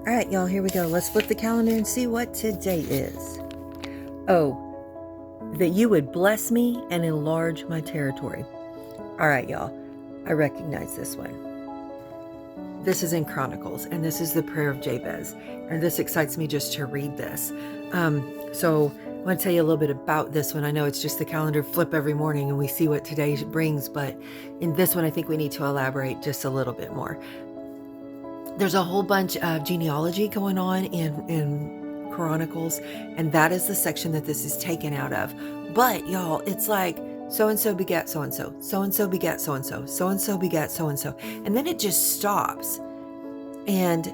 All right, y'all, here we go. Let's flip the calendar and see what today is. Oh, that you would bless me and enlarge my territory. All right, y'all, I recognize this one. This is in Chronicles, and this is the Prayer of Jabez. And this excites me just to read this. So I want to tell you a little bit about this one. I know it's just the calendar flip every morning and we see what today brings, but in this one, I think we need to elaborate just a little bit more. There's a whole bunch of genealogy going on in Chronicles, and that is the section that this is taken out of. But y'all, it's like so-and-so begat so-and-so, so-and-so begat so-and-so, so-and-so begat so-and-so. And then it just stops. And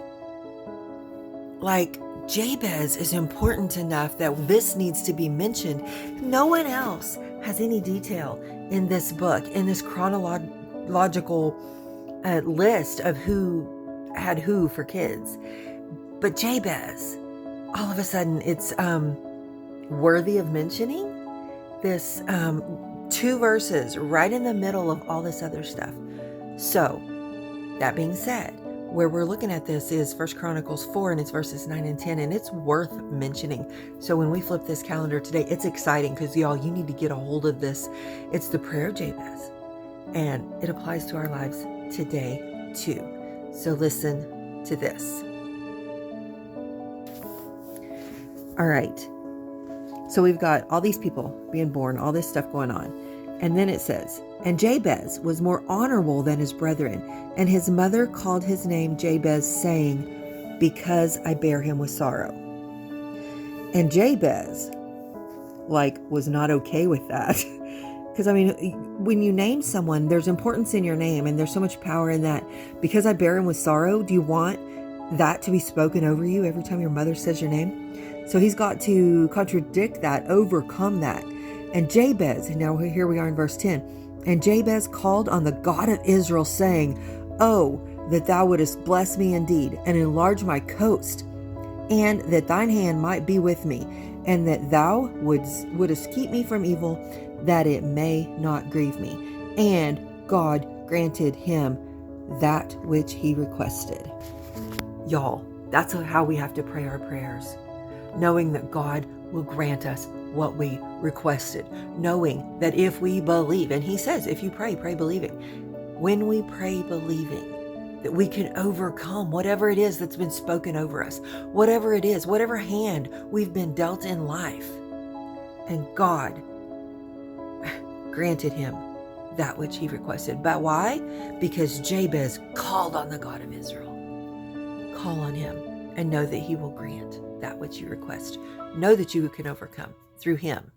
like Jabez is important enough that this needs to be mentioned. No one else has any detail in this book, in this chronological list of who had who for kids. But Jabez, all of a sudden, it's worthy of mentioning. This 2 verses right in the middle of all this other stuff. So, that being said, where we're looking at this is 1 Chronicles 4, and it's verses 9 and 10, and it's worth mentioning. So when we flip this calendar today, it's exciting because, y'all, you need to get a hold of this. It's the Prayer of Jabez, and it applies to our lives today too. So listen to this. All right. So we've got all these people being born, all this stuff going on. And then it says, and Jabez was more honorable than his brethren, and his mother called his name Jabez, saying, because I bear him with sorrow. And Jabez, was not okay with that. Because, when you name someone, there's importance in your name, and there's so much power in that. Because I bear him with sorrow, do you want that to be spoken over you every time your mother says your name? So he's got to contradict that, overcome that. And Jabez, and now here we are in verse 10, and Jabez called on the God of Israel, saying, oh, that thou wouldest bless me indeed, and enlarge my coast, and that thine hand might be with me, and that thou wouldest keep me from evil, that it may not grieve me. And God granted him that which he requested. Y'all, that's how we have to pray our prayers. Knowing that God will grant us what we requested. Knowing that if we believe, and he says, if you pray, pray believing. When we pray believing, that we can overcome whatever it is that's been spoken over us. Whatever it is, whatever hand we've been dealt in life. And God granted him that which he requested. But why? Because Jabez called on the God of Israel. Call on him and know that he will grant that which you request. Know that you can overcome through him.